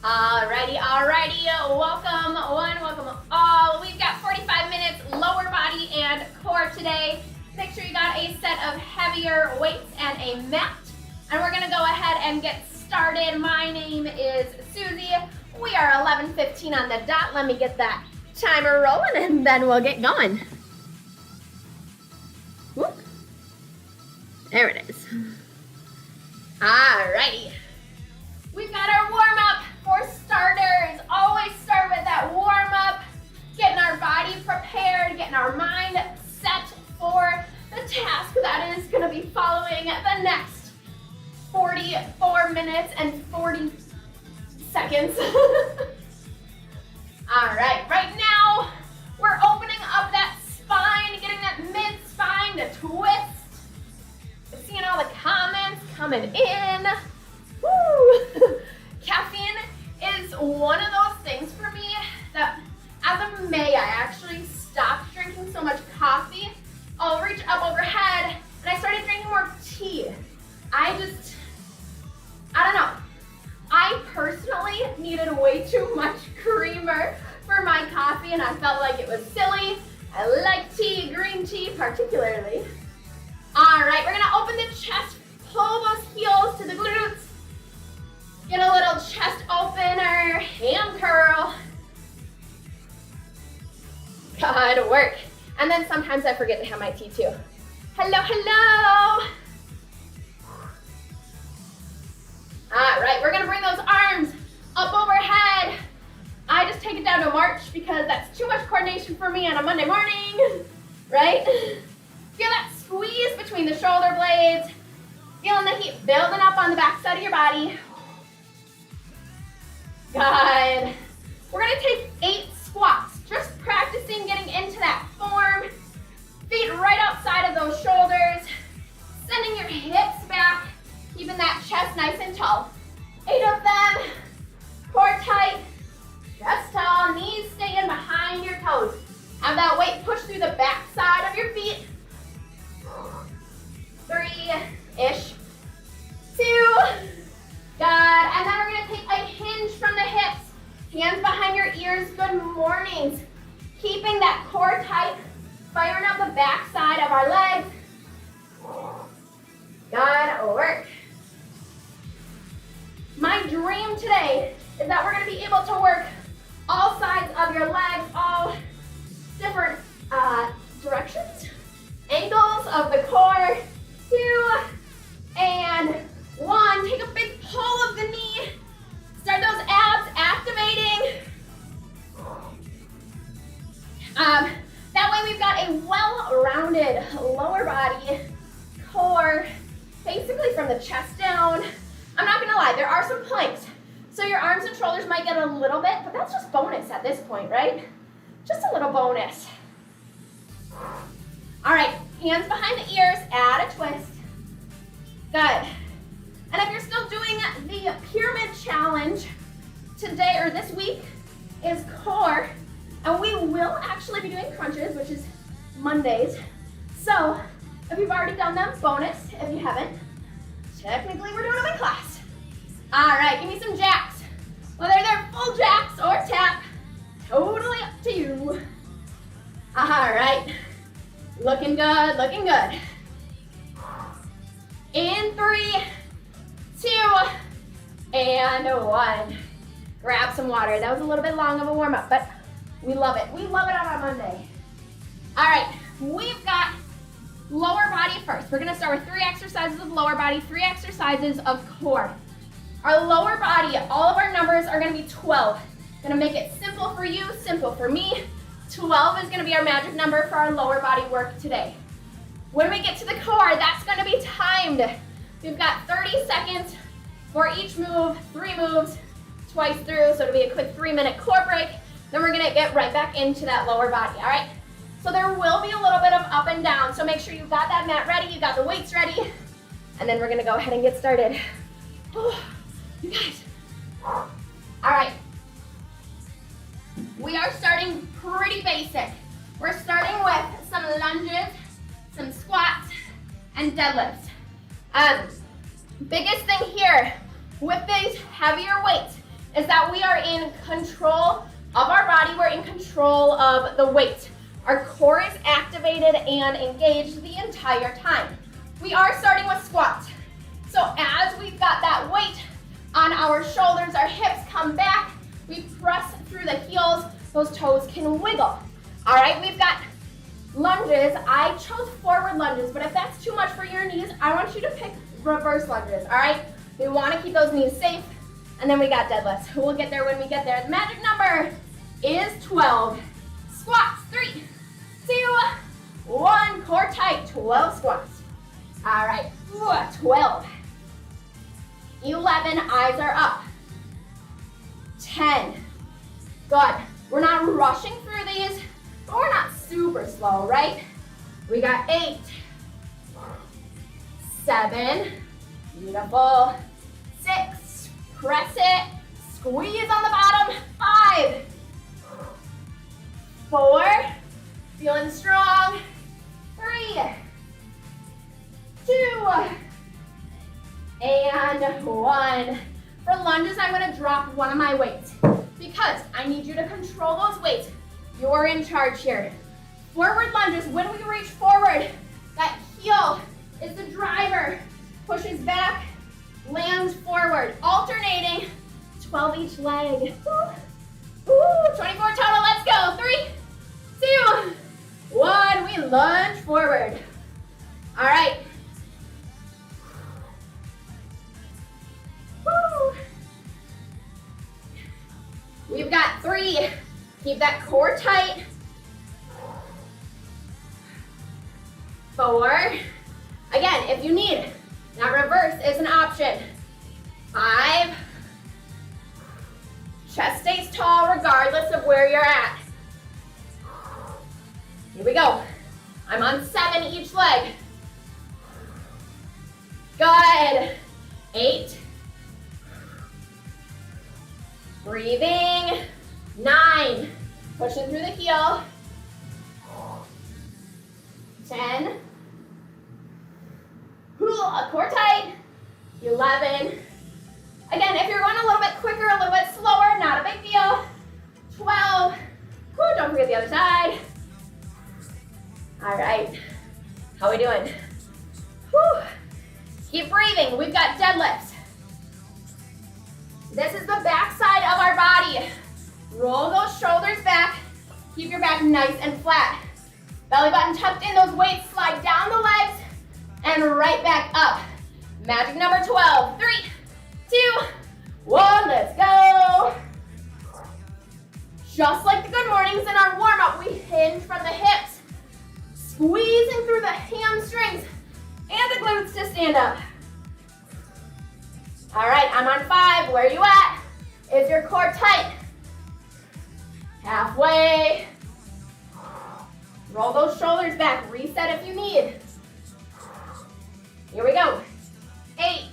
Alrighty, welcome one, welcome all. We've got 45 minutes lower body and core today. Make sure you got a set of heavier weights and a mat. And we're gonna go ahead and get started. My name is Susie. We are 11:15 on the dot. Let me get that timer rolling and then we'll get going. Whoop. There it is. Alrighty. We've got our warm up. For starters, always start with that warm up, getting our body prepared, getting our mind set for the task that is going to be following the next 44 minutes and 40 seconds. All right, right now we're opening up that spine, getting that mid-spine to twist. Seeing all the comments coming in. Woo! Caffeine is one of those things for me that as of May, I actually stopped drinking so much coffee. I'll reach up overhead and I started drinking more tea. I don't know. I personally needed way too much creamer for my coffee and I felt like it was silly. I like tea, green tea particularly. All right, we're gonna open the chest, pull those heels to the glutes. Get a little chest opener, hand curl. Good work. And then sometimes I forget to have my tea too. Hello, hello. All right, we're gonna bring those arms up overhead. I just take it down to march because that's too much coordination for me on a Monday morning, right? Feel that squeeze between the shoulder blades. Feeling the heat building up on the back side of your body. Good. We're gonna take 8 squats, just practicing getting into that form. Feet right outside of those shoulders. Sending your hips back, keeping that chest nice and tall. 8 of them. Core tight, chest tall, knees staying behind your toes. Have that weight push through the back side of your feet. 3-ish. 2. Good, and then we're gonna take a hinge from the hips, hands behind your ears, good mornings. Keeping that core tight, firing up the back side of our legs. Good work. My dream today is that we're gonna be able to work all sides of your legs, all different directions, angles of the core. 2 and 1, take a big pull of the knee. Start those abs activating. That way we've got a well-rounded lower body, core, basically from the chest down. I'm not gonna lie, there are some planks. So your arms and shoulders might get a little bit, but that's just bonus at this point, right? Just a little bonus. All right, hands behind the ears, add a twist. Good. And if you're still doing the pyramid challenge, today or this week is core, and we will actually be doing crunches, which is Mondays. So if you've already done them, bonus. If you haven't, technically we're doing them in class. All right, give me some jacks. Whether they're full jacks or tap, totally up to you. All right, looking good, looking good. In 3, 2, and 1. Grab some water. That was a little bit long of a warm-up, but we love it. We love it on a Monday. All right, we've got lower body first. We're gonna start with 3 exercises of lower body, 3 exercises of core. Our lower body, all of our numbers are gonna be 12. Gonna make it simple for you, simple for me. 12 is gonna be our magic number for our lower body work today. When we get to the core, that's gonna be timed. We've got 30 seconds for each move, 3 moves, twice through, so it'll be a quick 3-minute core break. Then we're gonna get right back into that lower body, all right? So there will be a little bit of up and down, so make sure you've got that mat ready, you got the weights ready, and then we're gonna go ahead and get started. Oh, you guys. All right. We are starting pretty basic. We're starting with some lunges, some squats, and deadlifts. Biggest thing here with these heavier weights is that we are in control of our body. We're in control of the weight. Our core is activated and engaged the entire time. We are starting with squats. So as we've got that weight on our shoulders, our hips come back, we press through the heels, those toes can wiggle. All right, we've got lunges. I chose forward lunges, but if that's too much for your knees, I want you to pick reverse lunges, all right? We want to keep those knees safe, and then we got deadlifts. We'll get there when we get there. The magic number is 12. Squats, 3, 2, 1. Core tight, 12 squats. All right, 12. 11, eyes are up. 10. Good. We're not rushing through these, but we're not super slow, right? We got 8. 7. Beautiful. 6. Press it. Squeeze on the bottom. 5. 4. Feeling strong. 3. 2. And 1. For lunges, I'm going to drop one of my weights because I need you to control those weights. You're in charge here. Forward lunges, when we reach forward, that heel is the driver. Pushes back, lands forward, alternating. 12 each leg. Ooh, 24 total, let's go. 3, 2, 1, we lunge forward. All right. Woo. We've got 3. Keep that core tight. 4. Again, if you need, that reverse is an option. 5. Chest stays tall regardless of where you're at. Here we go. I'm on 7 each leg. Good. 8. Breathing. 9. Pushing through the heel. 10. Core tight. 11. Again, if you're going a little bit quicker, a little bit slower, not a big deal. 12. Don't forget the other side. All right. How we doing? Keep breathing. We've got deadlifts. This is the back side of our body. Roll those shoulders back. Keep your back nice and flat. Belly button tucked in, those weights slide down the legs and right back up. Magic number 12. 3, 2, 1, let's go. Just like the good mornings in our warm-up, we hinge from the hips, squeezing through the hamstrings and the glutes to stand up. All right, I'm on 5. Where are you at? Is your core tight? Halfway. Roll those shoulders back. Reset if you need. Here we go. 8.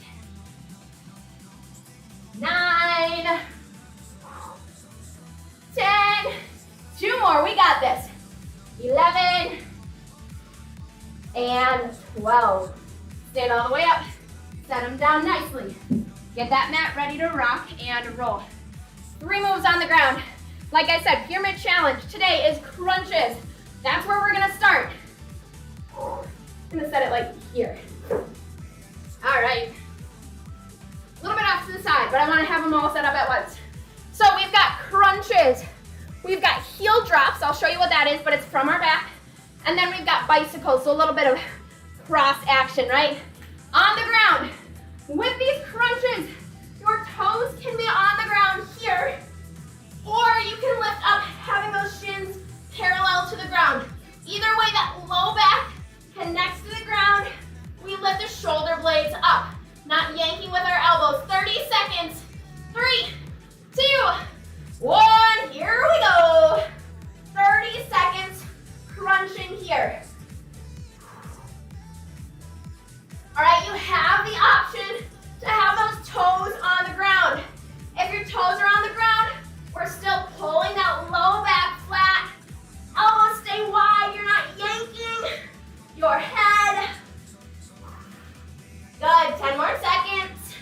9. 10. 2 more. We got this. 11. And 12. Stand all the way up. Set them down nicely. Get that mat ready to rock and roll. 3 moves on the ground. Like I said, pyramid challenge today is crunches. That's where we're gonna start. I'm gonna set it like here. All right. A little bit off to the side, but I wanna have them all set up at once. So we've got crunches. We've got heel drops. I'll show you what that is, but it's from our back. And then we've got bicycles, so a little bit of cross action, right? On the ground. With these crunches, your toes can be on the ground here, or you can lift up, having those shins parallel to the ground. Either way, that low back connects to the ground. We lift the shoulder blades up, not yanking with our elbows. 30 seconds. 3, 2, 1. Here we go. 30 seconds crunching here. All right, you have the option to have those toes on the ground. If your toes are on the ground, we're still pulling that low back flat. Elbows stay wide, you're not yanking your head. Good, 10 more seconds.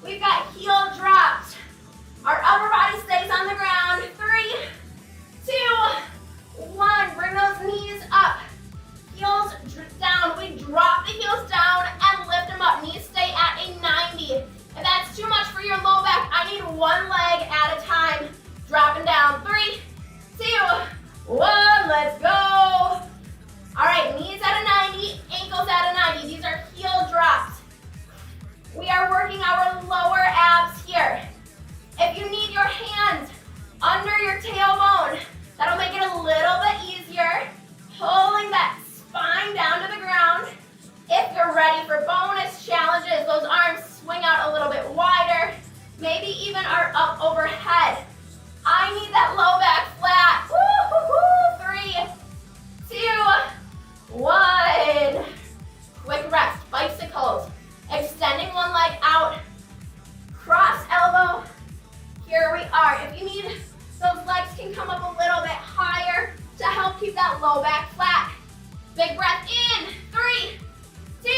We've got heel drops. Our upper working our lower abs here. If you need your hands under your tailbone, that'll make it a little bit easier. Pulling that spine down to the ground. If you're ready for bonus challenges, those arms swing out a little bit wider. Maybe even are up overhead. I need that low back flat. Woo-hoo-hoo. 3, 2, 1. Quick rest, bicycles. Extending one leg out. Cross elbow. Here we are. If you need, those legs can come up a little bit higher to help keep that low back flat. Big breath in. 3, 2,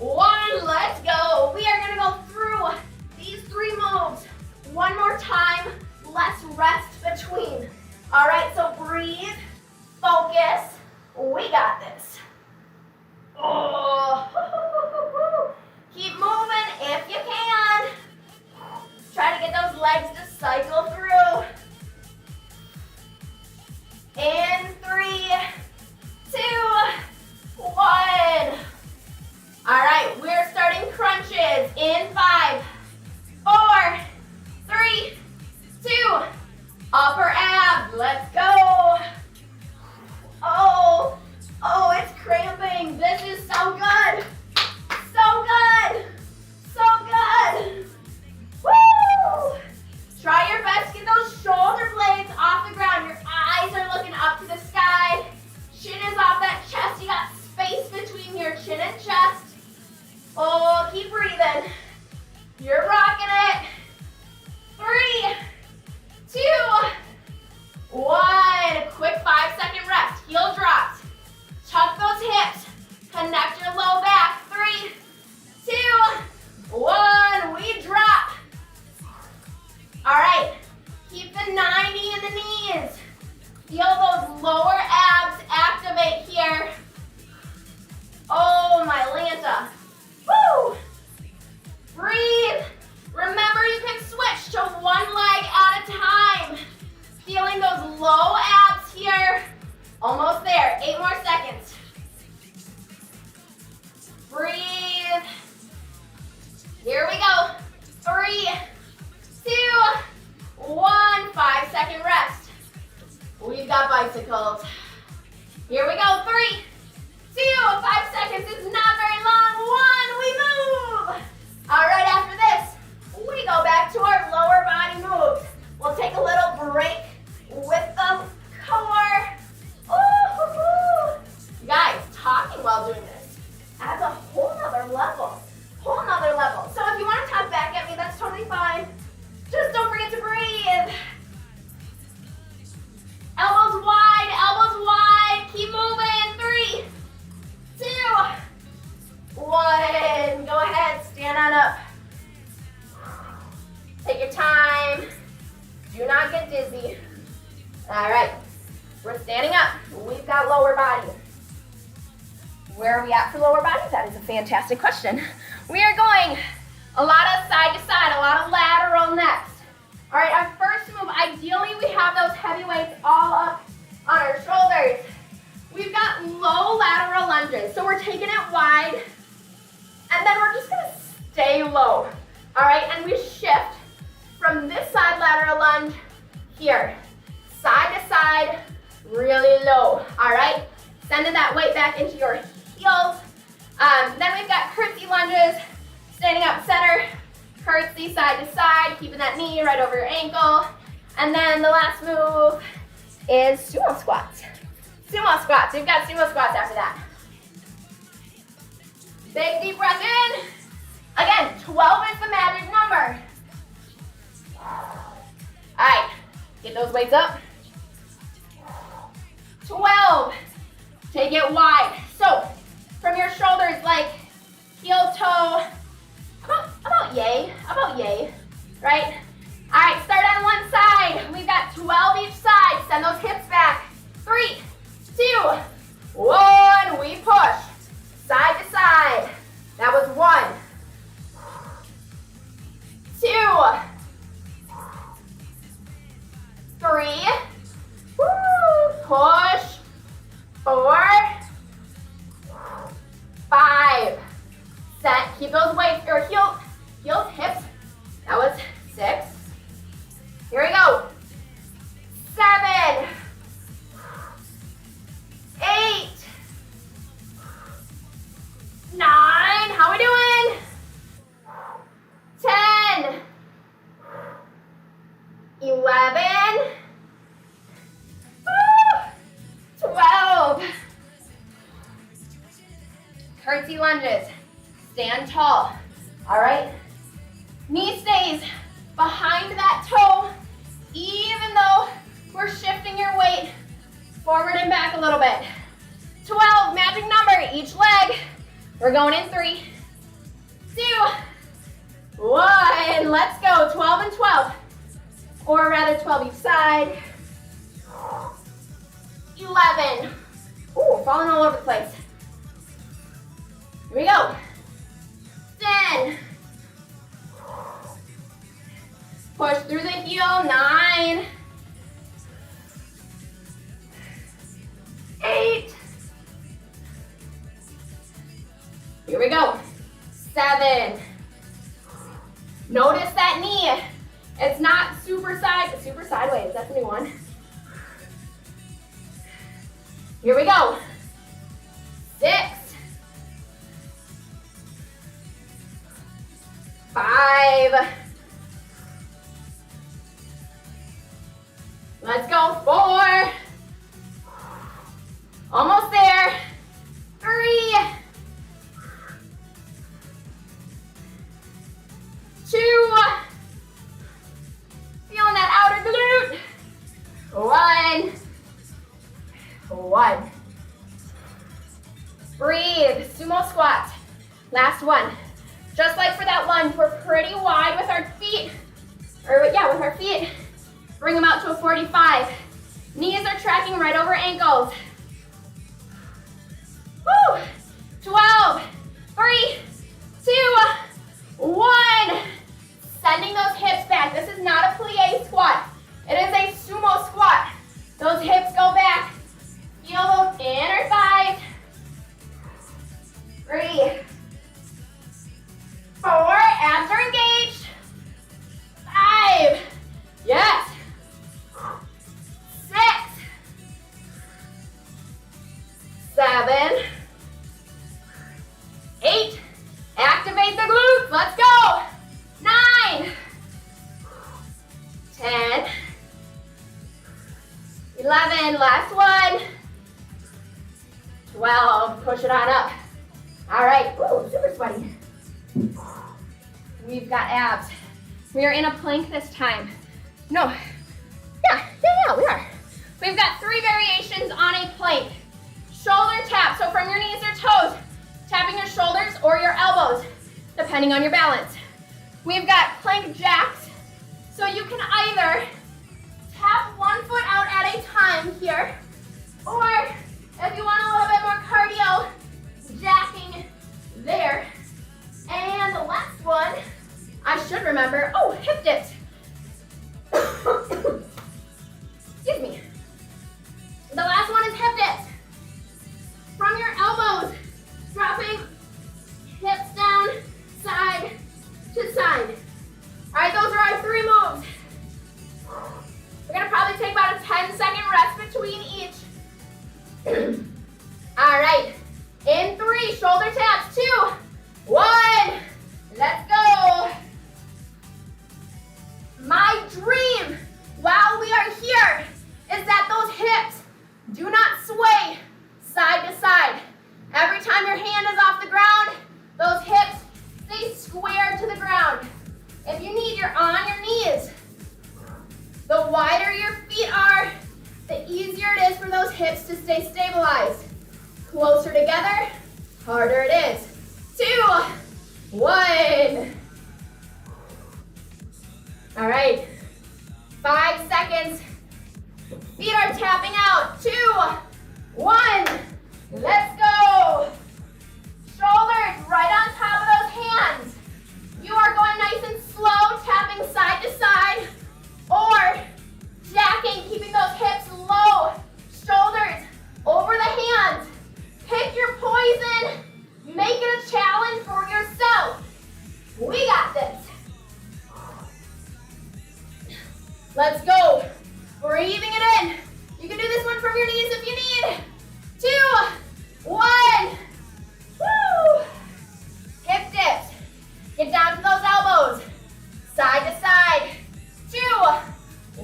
1. Let's go. We are gonna go through these 3 moves one more time. Let's rest between. All right, so breathe, focus. We got this. Oh. Keep moving if you can. Try to get those legs to cycle through. In 3, 2, 1. All right, we're starting crunches in 5, 4, 3, 2. Upper ab, let's go. Oh, it's cramping. This is so good. So good. So good. Woo! Try your best to get those shoulder blades off the ground. Your eyes are looking up to the sky. Chin is off that chest. You got space between your chin and chest. Oh, keep breathing. You're rocking it. 3, 2, 1. Quick 5-second rest. Heel drops. Tuck those hips. Connect your low back. 3, 2, 1. We drop. All right. Keep the 90 in the knees. Feel those lower abs activate here. Oh, my Lanta. Woo! Breathe. Remember, you can switch to one leg at a time. Feeling those low abs here. Almost there. 8 more seconds. Breathe. Here we go. 3, 2, 1. 5-second rest. We've got bicycles. Here we go. 3, 2, 5 seconds is not very long. 1, we move. All right, after this, we go back to our lower body moves. We'll take a little break with the core. Ooh, you guys, talking while doing this adds a whole nother level. So if you want to talk back at me, that's totally fine. Just don't forget to breathe. Elbows wide, keep moving. 3, 2, 1. Go ahead, stand on up. Take your time. Do not get dizzy. All right, we're standing up. We've got lower body. Where are we at for lower body? That is a fantastic question. We are going a lot of side to side, a lot of lateral next. All right, our first move, ideally we have those heavy weights all up on our shoulders. We've got low lateral lunges, so we're taking it wide, and then we're just gonna stay low. All right, and we shift from this side lateral lunge here, side to side, really low. All right, sending that weight back into your heels. Then we've got curtsy lunges, standing up center, curtsy side to side, keeping that knee right over your ankle. And then the last move is sumo squats. Sumo squats, we've got sumo squats after that. Big deep breath in. Again, 12 is the magic number. All right, get those weights up. 12, take it wide. So, from your shoulders, like heel toe, about yay, right? All right, start on one side. We've got 12 each side. Send those hips back. 3, 2, 1. We push side to side. That was 1, 2, 3. Woo. Push. 4, 5. Set. Keep those weights or 11. Woo! 12. Curtsy lunges. Stand tall. All right. Knee stays behind that toe, even though we're shifting your weight forward and back a little bit. 12, magic number, each leg. We're going in 3, 2, 1. Let's go, 12 and 12. Or rather 12 each side. 11. Ooh, falling all over the place. Here we go. 10. Push through the heel, 9. 8. Here we go. 7. Notice that knee. It's not super sideways. That's a new one. Here we go. 6. 5. Let's go. 4. Almost there. 3. 2. Feeling that outer glute. 1. Breathe. Sumo squat. Last one. Just like for that lunge, we're pretty wide with our feet. With our feet. Bring them out to a 45. Knees are tracking right over ankles. Woo! 12, 3, 2, 1. Sending those hips back. This is not a plie squat. It is a sumo squat. Those hips go back. Feel those inner thighs. 3, 4, abs are engaged. 5, yes. 6, 7, 8, activate the glutes, let's go. 9, 10, 11, last one. 12, push it on up. All right, ooh, super sweaty. We've got abs. We are in a plank this time. No, yeah, we are. We've got 3 variations on a plank. Shoulder tap, so from your knees or toes, tapping your shoulders or your elbows, depending on your balance. We've got plank jacks, so you can either tap one foot out at a time here, or if you want a little bit more cardio, jacking there. And the last one, I should remember, hip dips. Excuse me. The last one is hip dips. From your elbows, dropping hips down, side to side. All right, those are our 3 moves. We're gonna probably take about a 10-second rest between each. All right, in 3, shoulder taps, 2, 1, let's go. My dream while we are here is that those hips do not sway side to side. Every time your hand is off the ground, those hips stay square to the ground. If you need, you're on your knees. The wider your feet are, the easier it is for those hips to stay stabilized. Closer together, harder it is. 2, 1. All right, 5 seconds. Feet are tapping out. 2, 1. Let's go. Shoulders right on top of those hands. You are going nice and slow, tapping side to side, or jacking, keeping those hips low. Shoulders over the hands. Pick your poison. Make it a challenge for yourself. We got this. Let's go. Breathing it in. You can do this one from your knees if you need. 2, 1. Woo. Hip dips. Get down to those elbows. Side to side. 2,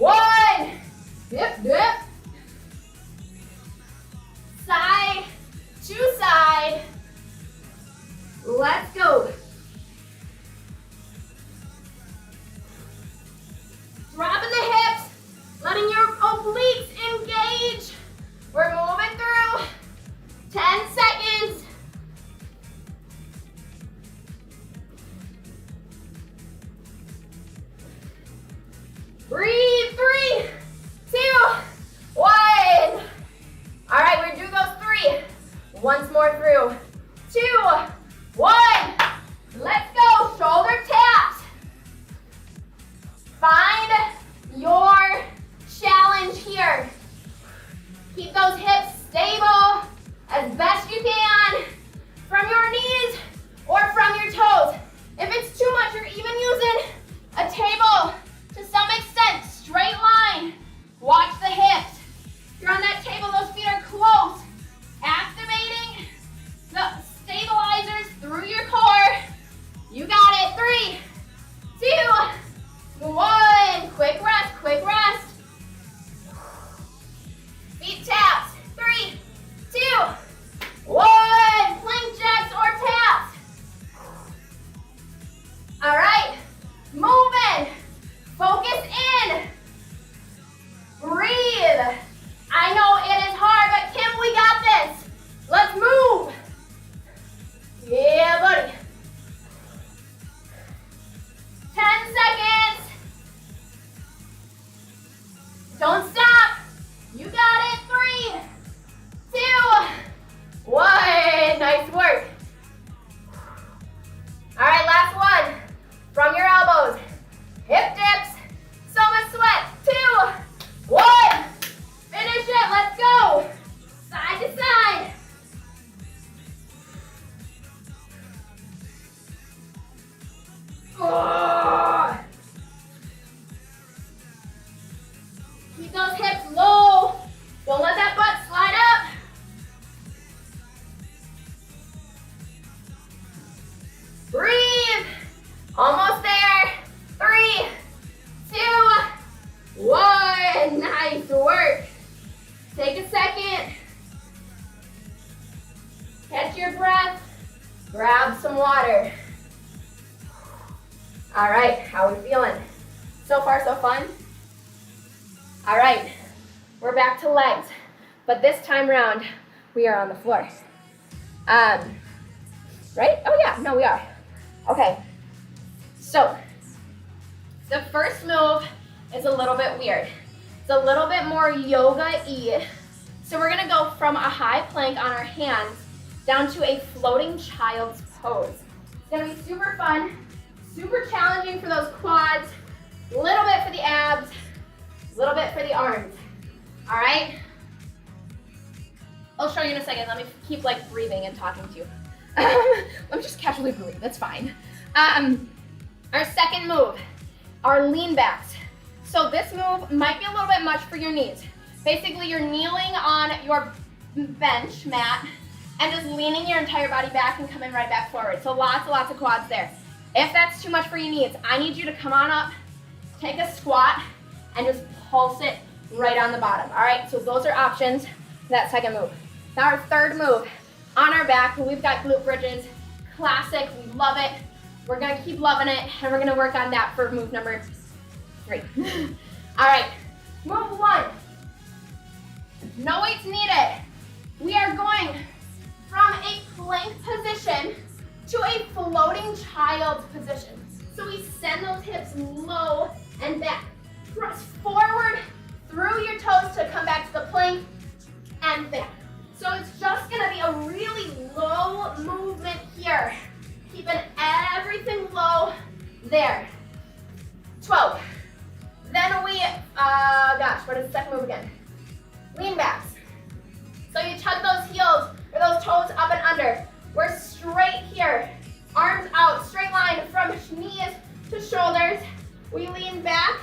Breathe. 3, 2, 1. All right, we're gonna do those 3. Once more through. 2, 1. Let's go. Shoulder taps. Find your challenge here. Keep those hips stable as best you can from your knees or from your toes. If it's too much, you're even using a table to some extent. Straight line. Watch the hips. If you're on that table, those feet are close. Activating the stabilizers through your core. You got it. 3, 2, 1. Quick rest, quick rest. Feet taps. 3, 2, 1. Plank jacks or taps. All right. Moving. Focus in. Breathe. I know it is hard, but Kim, we got this. Let's move. Yeah, buddy. 10 seconds. Don't stop. You got it. 3, 2, 1. Nice work. All right, last one. From your elbows. Hip dips. So much sweat. 2, 1. Finish it. Let's go. Side to side. Oh. Keep those hips low. Don't let that butt slide up. Breathe. Almost there. 3, 2, 1. Nice work. Take a second. Catch your breath. Grab some water. All right, how are we feeling? So far, so fun? All right, we're back to legs, but this time around, we are on the floor. Right? Oh yeah, no, we are. Okay, so the first move is a little bit weird. It's a little bit more yoga-y. So we're gonna go from a high plank on our hands down to a floating child's pose. It's gonna be super fun, super challenging for those quads, a little bit for the abs, a little bit for the arms. All right? I'll show you in a second. Let me keep like breathing and talking to you. Let me just casually breathe, that's fine. Our second move, our lean backs. So this move might be a little bit much for your knees. Basically, you're kneeling on your bench mat and just leaning your entire body back and coming right back forward. So lots and lots of quads there. If that's too much for your knees, I need you to come on up, take a squat, and just pulse it right on the bottom. All right, so those are options for that second move. Now our third move, on our back, we've got glute bridges. Classic, we love it. We're gonna keep loving it, and we're gonna work on that for move number 3. All right, move 1. No weights needed. We are going from a plank position to a floating child's position. So we send those hips low and back. Press forward through your toes to come back to the plank and back. So it's just gonna be a really low movement here. Keeping everything low there. 12. Then we, what is the second move again? Lean backs. So you tug those heels or those toes up and under. We're straight here. Arms out, straight line from knees to shoulders. We lean back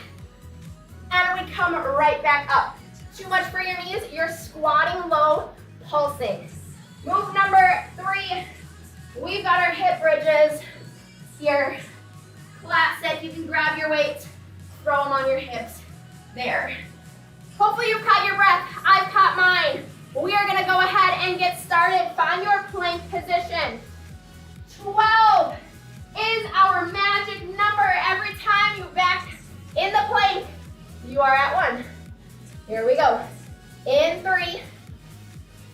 and we come right back up. Too much for your knees, you're squatting low, pulsing. Move number 3, we've got our hip bridges here. Classic, you can grab your weights, throw them on your hips, there. Hopefully you've caught your breath, I've caught mine. We are gonna go ahead and get started. Find your plank position. 12 is our magic number. Every time you back in the plank, you are at 1. Here we go. In 3,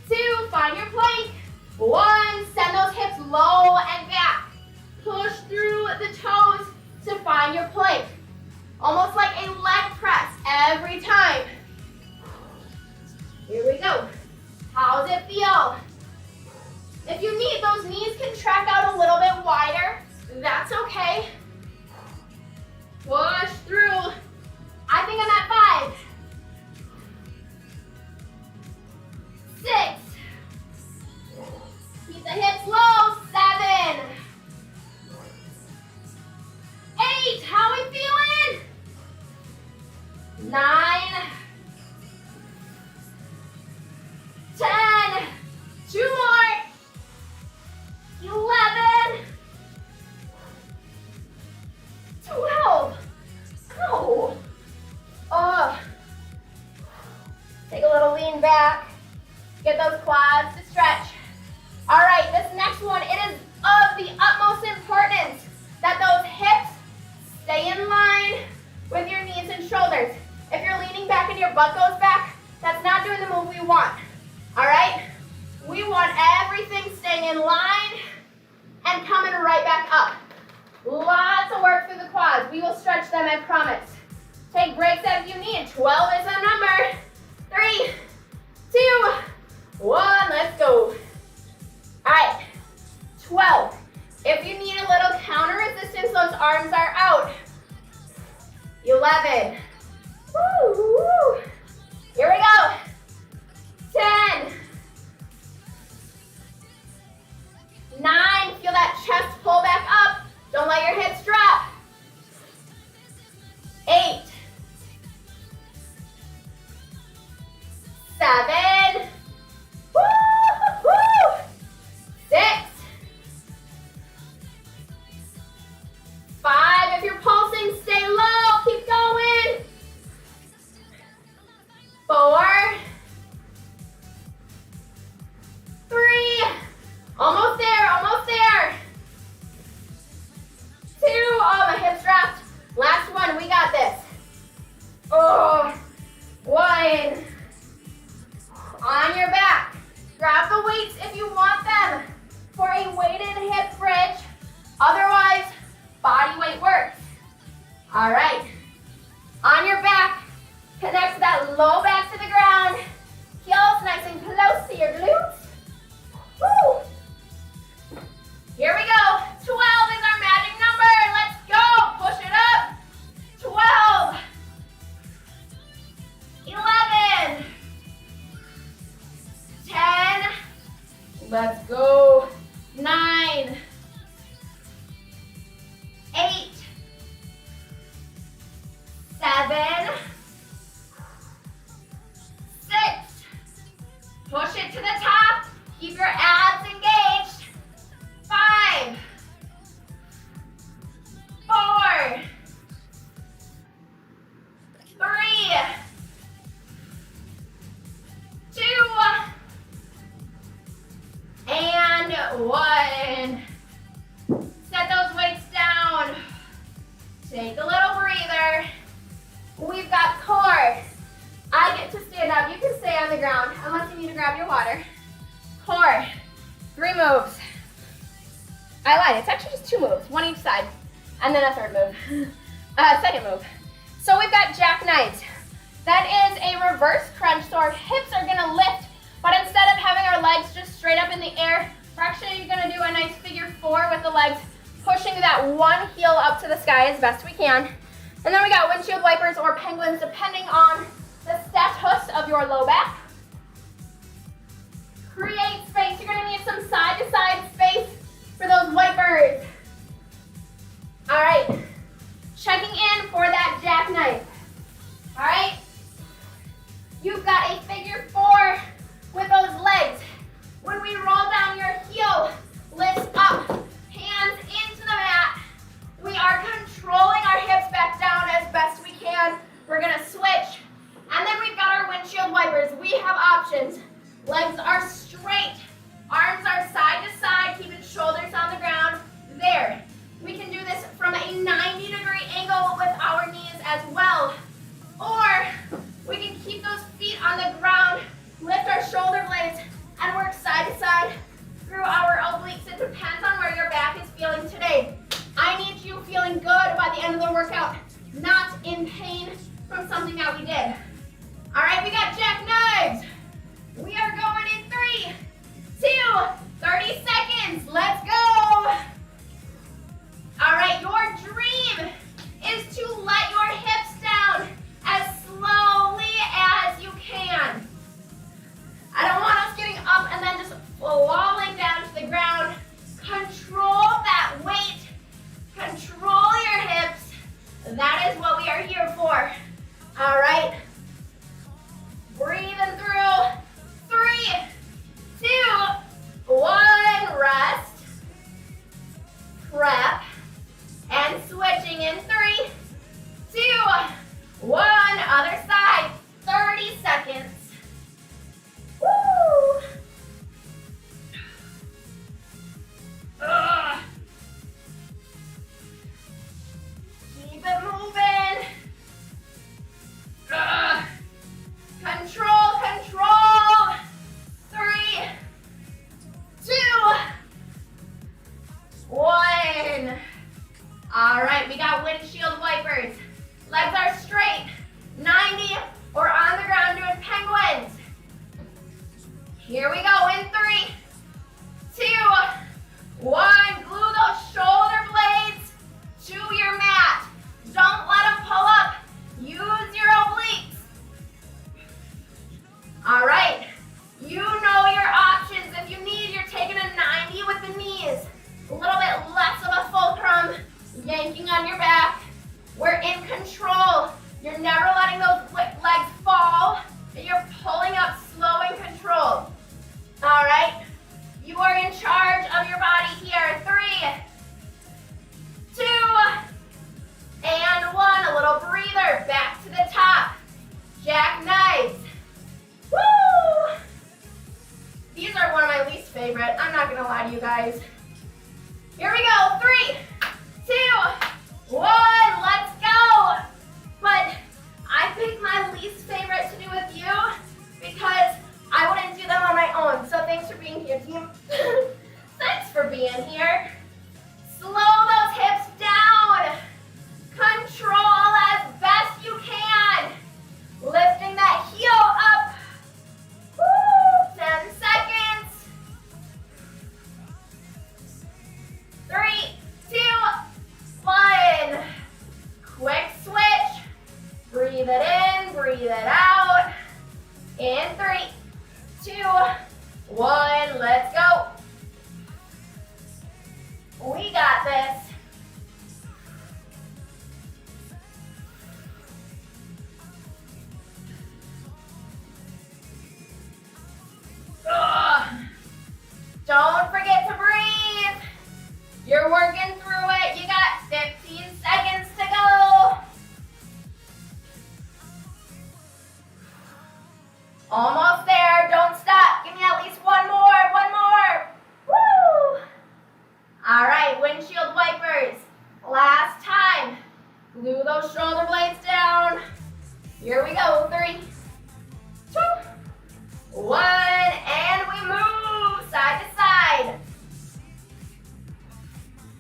2, find your plank. 1, send those hips low and back. Push through the toes to find your plank. Almost like a leg press. time. Here we go. How does it feel? If you need, those knees can track out a little bit wider. That's okay. Push through. I think I'm at 5. 6. Keep the hips low. 7. 8. How are we feeling? 9. 10. 2 more. 11. 12. Ow. Oh. Take a little lean back. Get those quads to stretch. All right, this next one, it is of the utmost importance that those hips stay in line with your knees and shoulders. If you're leaning back and your butt goes back, that's not doing the move we want. All right? We want everything staying in line and coming right back up. Lots of work through the quads. We will stretch them, I promise. Take breaks as you need. 12 is the number. 3, 2, 1. Let's go. All right. 12. If you need a little counter resistance, those arms are out. 11. Woo, woo. Here we go. 10. 9. Feel that chest pull back up. Don't let your hips drop. 8. 7. Woo, woo. 6. 5. If you're pulsing, stay low. Keep going. 4. 3. Almost there, almost there. 2. Oh, my hips dropped. Last one, we got this. Oh, 1. On your back. Grab the weights if you want them for a weighted hip bridge. Otherwise, body weight works. All right. On your back, connect that low back to the ground. Heels nice and close to your glutes. Woo. Here we go. 12 is our magic number. Let's go. Push it up. 12. 11. 10. Let's go. 9. 8. 7. 6. Push it to the top. Keep your abs engaged. 5. 4. 3. 2. And 1. Set those weights down. Take a little breather. We've got core. I get to stand up. You can stay on the ground unless you need to grab your water. Core. 3 moves. I lied. It's actually just 2 moves, 1 each side, and then a third move. Second move. So we've got jackknives. That is a reverse crunch, so our hips are gonna lift, but instead of having our legs just straight up in the air, we're actually gonna do a nice figure 4 with the legs pushing that one heel up to the sky as best we can. And then we got windshield wipers or penguins, depending on the status of your low back. Create space. You're gonna need some side-to-side space for those wipers. All right, checking in for that jackknife. All right, you've got a figure 4 with those legs. When we roll down your heel, lift up, hands into the mat. We are controlling our hips back down as best we can. We're gonna switch. And then we've got our windshield wipers. We have options. Legs are straight. Arms are side to side, keeping shoulders on the ground. There. We can do this from a 90-degree angle with our knees as well. Or we can keep those feet on the ground, lift our shoulder blades, and work side to side through our obliques. It depends on where your back is feeling today. I need you feeling good by the end of the workout, not in pain from something that we did. All right, we got jackknives. We are going in 3, 2, 30 seconds. Let's go. All right, your dream is to let your hips down as slowly as you can. I don't want us getting up and then just falling down to the ground. Control that weight. Control your hips. That is what we are here for. All right. Breathing through. 3, 2, 1. Rest. Prep. And switching in 3, 2, 1. Other side. 30 seconds. Woo! Keep it moving. Control, control. 3, 2, 1. All right, we got windshield wipers. Legs are straight, 90, or on the ground doing penguins. Here we go in 3, 2, 1. Glue those shoulder blades to your mat. Don't let them pull up. Use your obliques. All right, you know your options. If you need, you're taking a 90 with the knees. A little bit less of a fulcrum, yanking on your back. We're in control. You're never letting those legs fall. And you're pulling up slow and controlled. All right, you are in charge of your body here. 3, 2, and 1. A little breather. Back to the top. Jackknives. Woo! These are one of my least favorite. I'm not gonna lie to you guys. Here we go. 3, 2, 1. Let's go. But I picked my least favorite to do with you because I wouldn't do them on my own. So thanks for being here, team. Thanks for being here. Slow those hips down. Control as best you can. Lifting that heel up. Woo! 10 seconds. 3, 2, 1. Quick switch. Breathe it in, breathe it out. In 3, 2, 1. Let's go. We got this. Don't forget to breathe. You're working through it. You got 15 seconds to go. Almost there. Don't stop. Give me at least one more. One more. Woo! All right, windshield wipers. Last time. Glue those shoulder blades down. Here we go. 3, 2, 1, and we move side to side.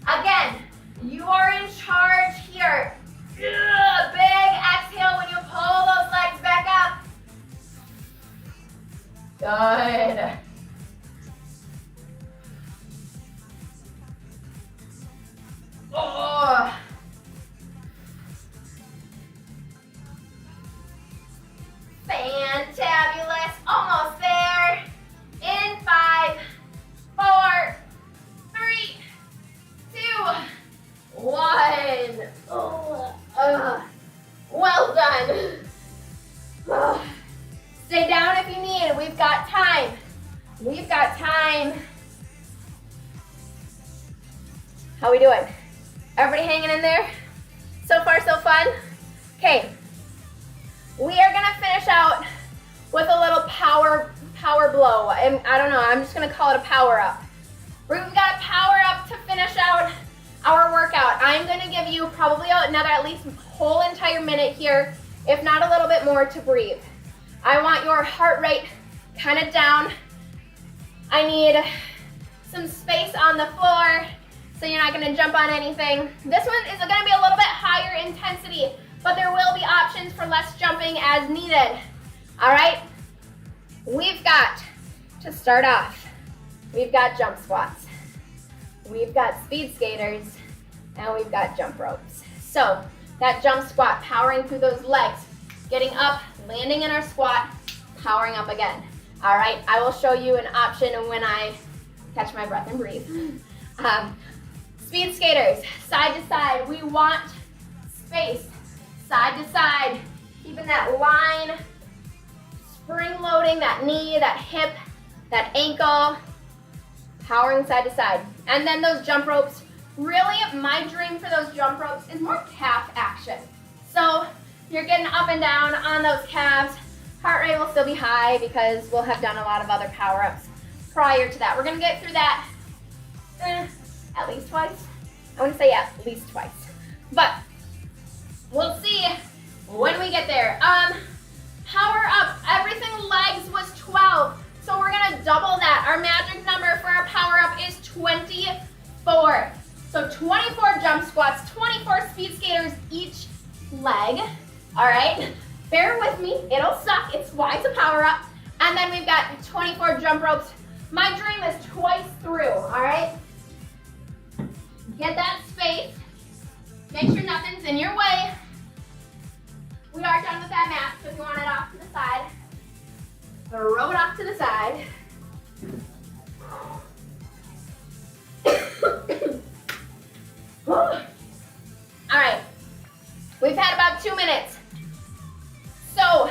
Again, you are in charge here. Big exhale when you pull those legs back up. Good. Oh. Fantabulous. Almost there. In 5, 4, 3, 2, 1. Well done. Stay down if you need. We've got time. We've got time. How we doing? Everybody hanging in there? So far, so fun? Okay. We are gonna finish out with a little power blow. And I don't know, I'm just gonna call it a power up. We've got a power up to finish out our workout. I'm gonna give you probably another at least whole entire minute here, if not a little bit more, to breathe. I want your heart rate kind of down. I need some space on the floor so you're not gonna jump on anything. This one is gonna be a little bit higher intensity, but there will be options for less jumping as needed. All right, we've got, to start off, we've got jump squats, we've got speed skaters, and we've got jump ropes. So that jump squat, powering through those legs, getting up, landing in our squat, powering up again. All right, I will show you an option when I catch my breath and breathe. Speed skaters, side to side. We want space, side to side, keeping that line, spring loading that knee, that hip, that ankle, powering side to side. And then those jump ropes, really my dream for those jump ropes is more calf action. So you're getting up and down on those calves. Heart rate will still be high because we'll have done a lot of other power-ups prior to that. We're gonna get through that at least twice. I wouldn't say at least twice, but we'll see when we get there. Power up, everything legs was 12, so we're gonna double that. Our magic number for our power up is 24. So 24 jump squats, 24 speed skaters each leg, all right? Bear with me, it'll suck, it's why it's a power up. And then we've got 24 jump ropes. My dream is twice through, all right? Get that space, make sure nothing's in your way. We are done with that mat, so if you want it off to the side, throw it off to the side. All right, we've had about 2 minutes. So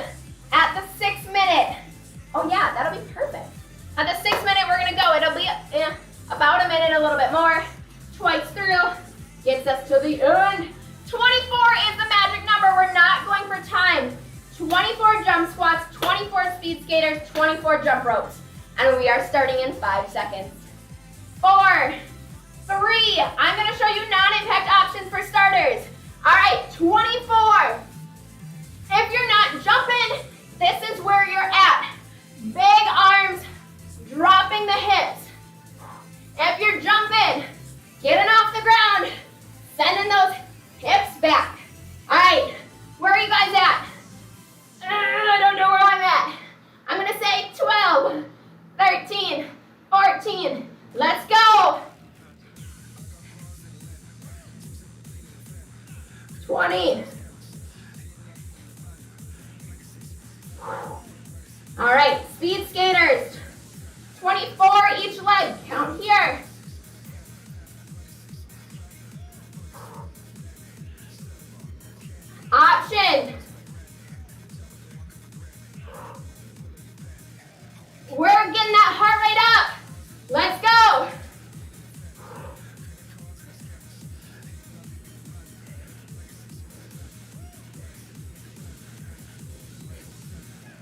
at the 6 minute, oh yeah, that'll be perfect. At the 6 minute, we're gonna go. It'll be about a minute, a little bit more. Twice through, gets us to the end. 24 is the magic number. We're not going for time. 24 jump squats, 24 speed skaters, 24 jump ropes. And we are starting in 5 seconds. 4, 3, I'm gonna show you non-impact options for starters. All right, 24. If you're not jumping, this is where you're at. Big arms, dropping the hips. If you're jumping, getting off the ground, sending those hips back. All right, where are you guys at? I don't know where I'm at. I'm gonna say 12, 13, 14. Let's go. 20. All right, speed skaters. 24 each leg, count here. Option. We're getting that heart rate up. Let's go.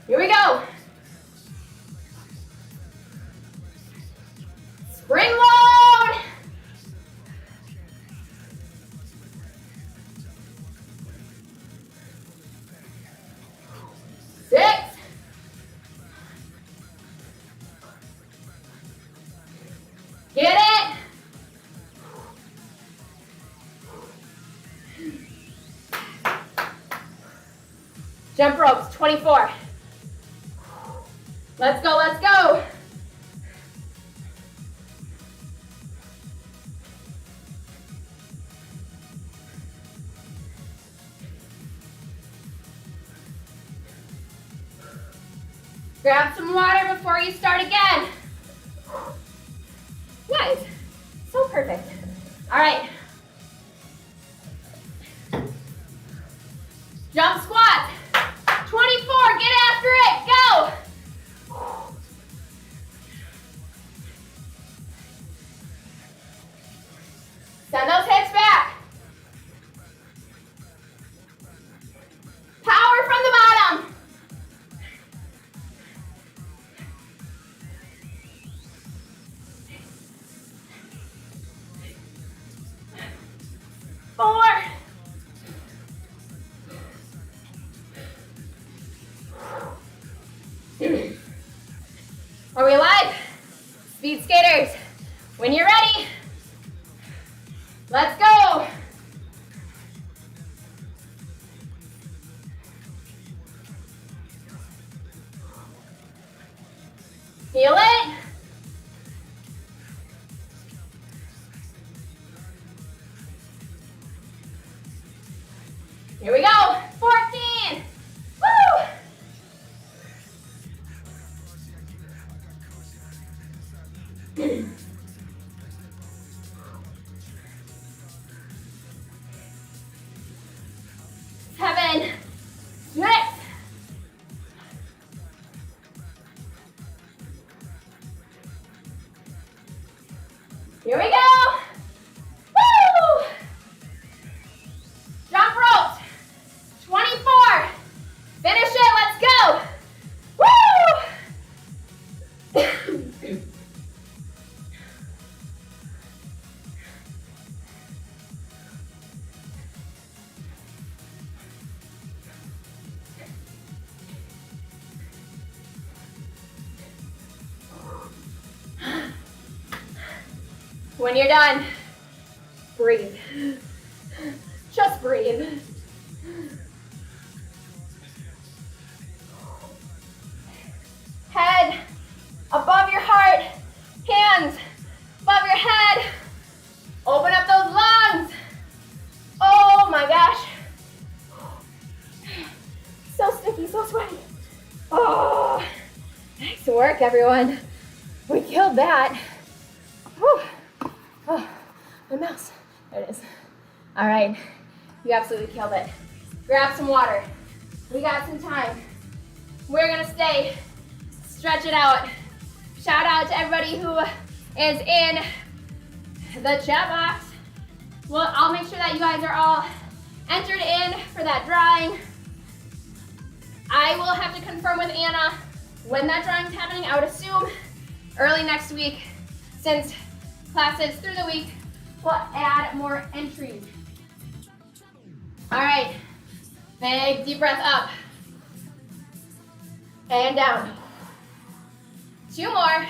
Here we go. Spring load. Six. Get it? Jump ropes, 24. Let's go, let's go. Grab some water before you start again. Nice, so perfect. All right. Jump squat, 24, get after it, go. Send those hips back. Power from the bottom. Feel it? Here we go. 14. Woo! 7, 6. Here we go. Woo! Jump ropes. 24. Finish it. Let's go. Woo! When you're done, breathe. Just breathe. Head above your heart, hands above your head. Open up those lungs. Oh my gosh. So sticky, so sweaty. Oh, nice work, everyone. We killed that. Whew. Oh, my mouse. There it is. All right, you absolutely killed it. Grab some water. We got some time. We're gonna stay, stretch it out. Shout out to everybody who is in the chat box. Well, I'll make sure that you guys are all entered in for that drawing. I will have to confirm with Anna when that drawing's happening. I would assume early next week, since classes through the week will add more entries. All right, big deep breath up and down. 2 more.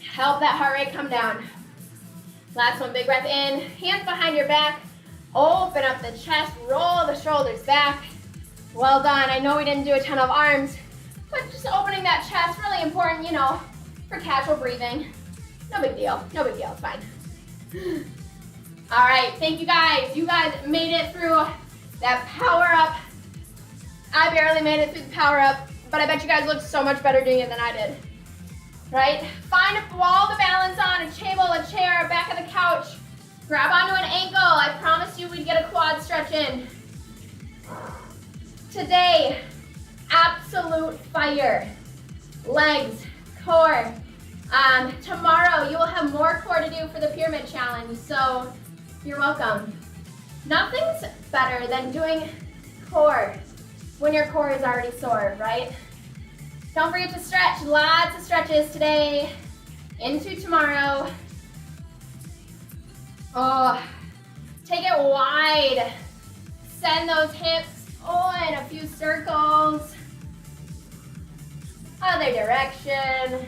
Help that heart rate come down. Last one, big breath in, hands behind your back, open up the chest, roll the shoulders back. Well done. I know we didn't do a ton of arms, but just opening that chest, really important, you know, for casual breathing. No big deal, no big deal, it's fine. All right, thank you guys. You guys made it through that power up. I barely made it through the power up, but I bet you guys looked so much better doing it than I did. Right? Find a wall to balance on, a table, a chair, back of the couch. Grab onto an ankle. I promised you we'd get a quad stretch in. Today, absolute fire. Legs, core. Tomorrow, you will have more core to do for the pyramid challenge, so you're welcome. Nothing's better than doing core when your core is already sore, right? Don't forget to stretch. Lots of stretches today into tomorrow. Oh, take it wide. Send those hips in a few circles. Other direction.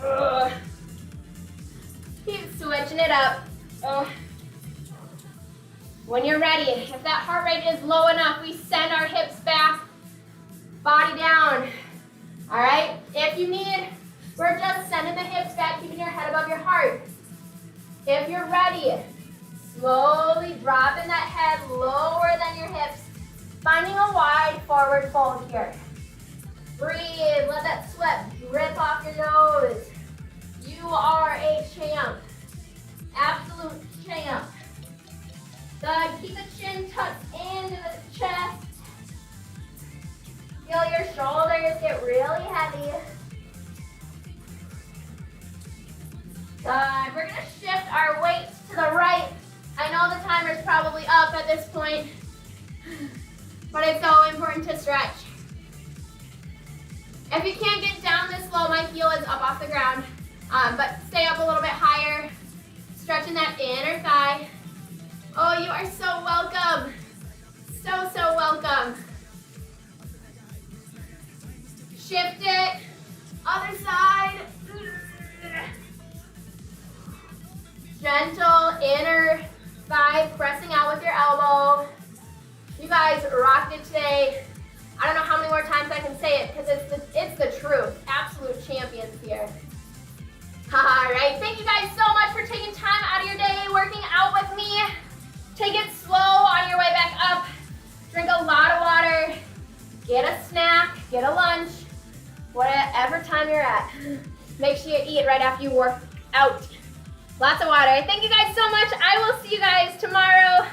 Ugh. Keep switching it up. Oh. When you're ready, if that heart rate is low enough, we send our hips back, body down. All right, if you need, we're just sending the hips back, keeping your head above your heart. If you're ready, slowly dropping that head lower than your hips, finding a wide forward fold here. Breathe, let that sweat drip off your nose. You are a champ, absolute champ. Good, keep the chin tucked into the chest. Feel your shoulders get really heavy. Good, we're gonna shift our weight to the right. I know the timer's probably up at this point, but it's so important to stretch. If you can't get down this low, my heel is up off the ground, but stay up a little bit higher, stretching that inner thigh. Oh, you are so welcome. So, so welcome. Shift it. Other side. Gentle inner thigh pressing out with your elbow. You guys rocked it today. I don't know how many more times I can say it because it's the truth. Absolute champions here. All right, thank you guys so much for taking time out of your day working out with me. Take it slow on your way back up. Drink a lot of water. Get a snack, get a lunch, whatever time you're at. Make sure you eat right after you work out. Lots of water. Thank you guys so much. I will see you guys tomorrow.